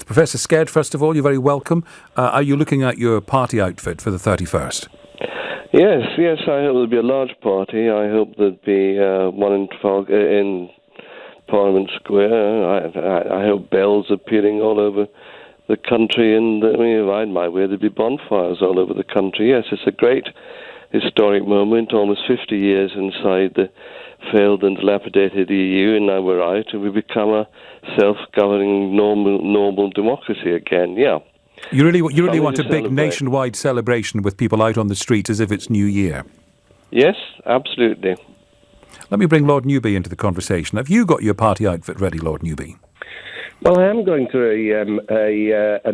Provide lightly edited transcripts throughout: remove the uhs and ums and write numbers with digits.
Professor Sked, first of all, you're very welcome. Are you looking at your party outfit for the 31st? Yes, I hope there'll be a large party. I hope there'll be one in Parliament Square. I hope bells are pealing all over the country, and in my way there'll be bonfires all over the country. Yes, it's a great historic moment, almost 50 years inside the failed and dilapidated EU, and now we're out, and we become a self-governing normal democracy again, yeah. You really want a big nationwide celebration with people out on the streets as if it's New Year? Yes, absolutely. Let me bring Lord Newby into the conversation. Have you got your party outfit ready, Lord Newby? Well, I am going to an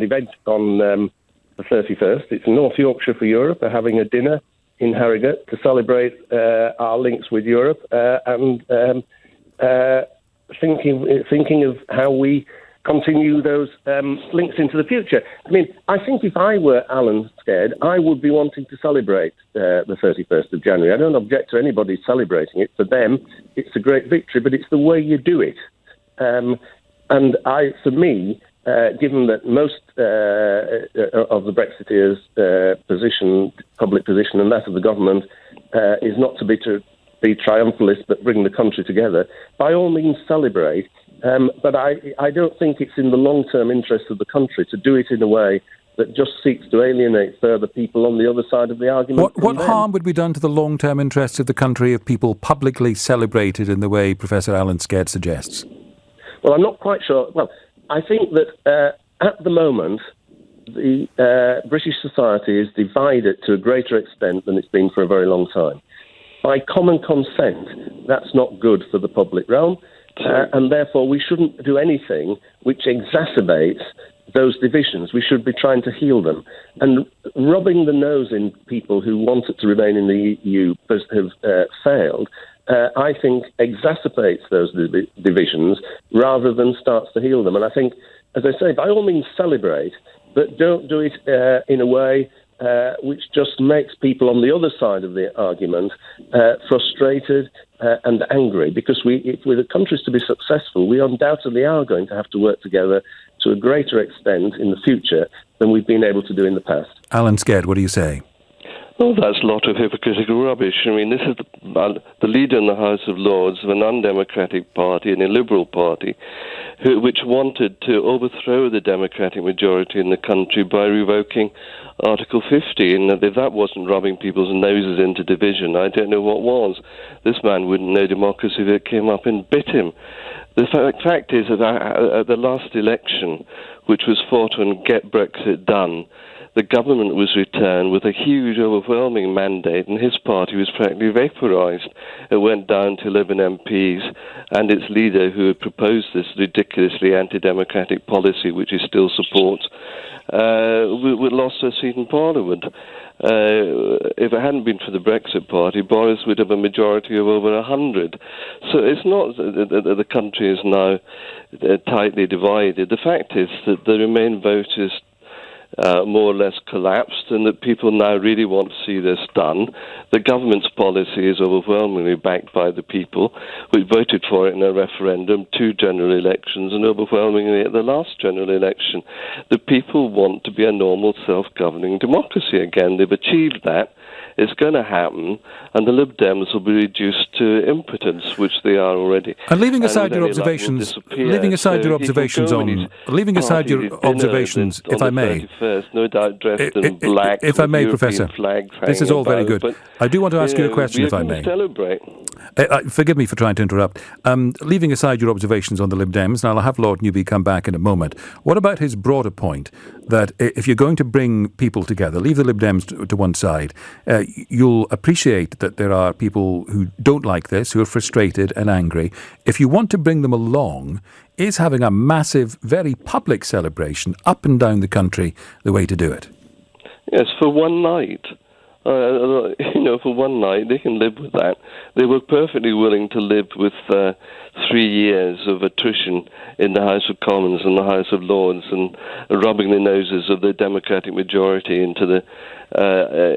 event on the 31st. It's North Yorkshire for Europe. They're having a dinner in Harrogate to celebrate our links with Europe and thinking of how we continue those links into the future. I mean, I think if I were Alan Sked, I would be wanting to celebrate the 31st of January. I don't object to anybody celebrating it. For them, it's a great victory, but it's the way you do it. And for me, given that most of the Brexiteers' public position, and that of the government, is not to be triumphalist but bring the country together, by all means celebrate. But I don't think it's in the long-term interest of the country to do it in a way that just seeks to alienate further people on the other side of the argument. What harm would be done to the long-term interests of the country if people publicly celebrated in the way Professor Alan Sked suggests? Well, I'm not quite sure. Well, I think that at the moment, the British society is divided to a greater extent than it's been for a very long time. By common consent, that's not good for the public realm, and therefore we shouldn't do anything which exacerbates those divisions. We should be trying to heal them. And rubbing the nose in people who wanted to remain in the EU but have failed, I think exacerbates those divisions rather than starts to heal them. And I think, as I say, by all means celebrate, but don't do it in a way which just makes people on the other side of the argument frustrated and angry. Because if the countries to be successful, we undoubtedly are going to have to work together to a greater extent in the future than we've been able to do in the past. Alan Sked, what do you say? Well, that's a lot of hypocritical rubbish. I mean, this is the leader in the House of Lords of an undemocratic party, an illiberal party, which wanted to overthrow the democratic majority in the country by revoking Article 50. And if that wasn't rubbing people's noses into division, I don't know what was. This man wouldn't know democracy if it came up and bit him. The fact is that at the last election, which was fought to get Brexit done, the government was returned with a huge, overwhelming mandate, and his party was practically vaporised. It went down to 11 MPs, and its leader, who had proposed this ridiculously anti-democratic policy, which he still supports, lost her seat in Parliament. If it hadn't been for the Brexit Party, Boris would have a majority of over 100. So it's not that the country is now tightly divided. The fact is that the Remain voters more or less collapsed, and that people now really want to see this done. The government's policy is overwhelmingly backed by the people, who voted for it in a referendum, 2 general elections, and overwhelmingly at the last general election. The people want to be a normal self-governing democracy again. They've achieved that. It's going to happen, and the Lib Dems will be reduced to impotence, which they are already. And leaving aside your observations, if I may, no doubt dressed in black, if I may, European Professor, flags this is all very good. I do want to ask you a question, if I may. Celebrate. Forgive me for trying to interrupt. Leaving aside your observations on the Lib Dems, and I'll have Lord Newby come back in a moment, what about his broader point that if you're going to bring people together, leave the Lib Dems to one side, you'll appreciate that there are people who don't like this, who are frustrated and angry. If you want to bring them along, is having a massive, very public celebration up and down the country the way to do it? Yes, for one night. For one night, they can live with that. They were perfectly willing to live with 3 years of attrition in the House of Commons and the House of Lords, and rubbing the noses of the Democratic majority into the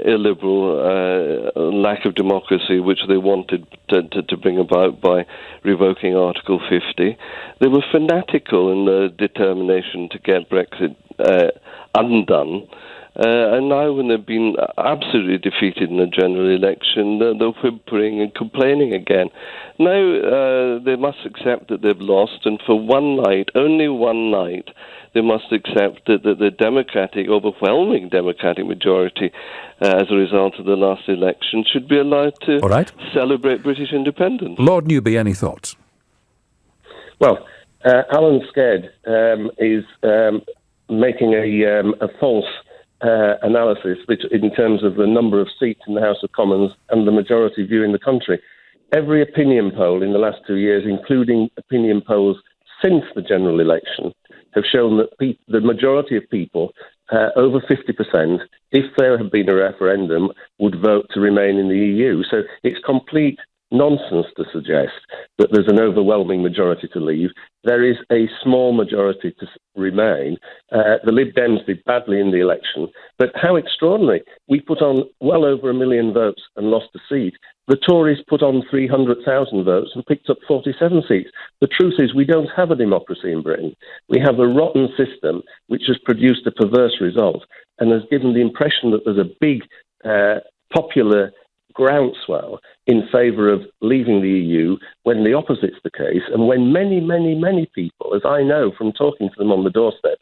illiberal lack of democracy which they wanted to bring about by revoking Article 50. They were fanatical in their determination to get Brexit undone. And now, when they've been absolutely defeated in the general election, they're whimpering and complaining again. Now, they must accept that they've lost, and for one night, only one night, they must accept that the overwhelming Democratic majority, as a result of the last election, should be allowed to celebrate British independence. Lord Newby, any thoughts? Well, Alan Sked is making a false analysis in terms of the number of seats in the House of Commons and the majority view in the country. Every opinion poll in the last 2 years, including opinion polls since the general election, have shown that the majority of people, over 50%, if there had been a referendum, would vote to remain in the EU. So it's complete nonsense to suggest that there's an overwhelming majority to leave. There is a small majority to remain. The Lib Dems did badly in the election, but how extraordinary. We put on well over 1 million votes and lost a seat. The Tories put on 300,000 votes and picked up 47 seats. The truth is we don't have a democracy in Britain. We have a rotten system which has produced a perverse result and has given the impression that there's a big popular groundswell in favour of leaving the EU when the opposite's the case, and when many, many, many people, as I know from talking to them on the doorstep,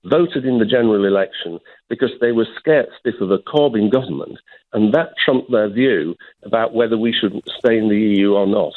voted in the general election because they were scared stiff of a Corbyn government, and that trumped their view about whether we should stay in the EU or not.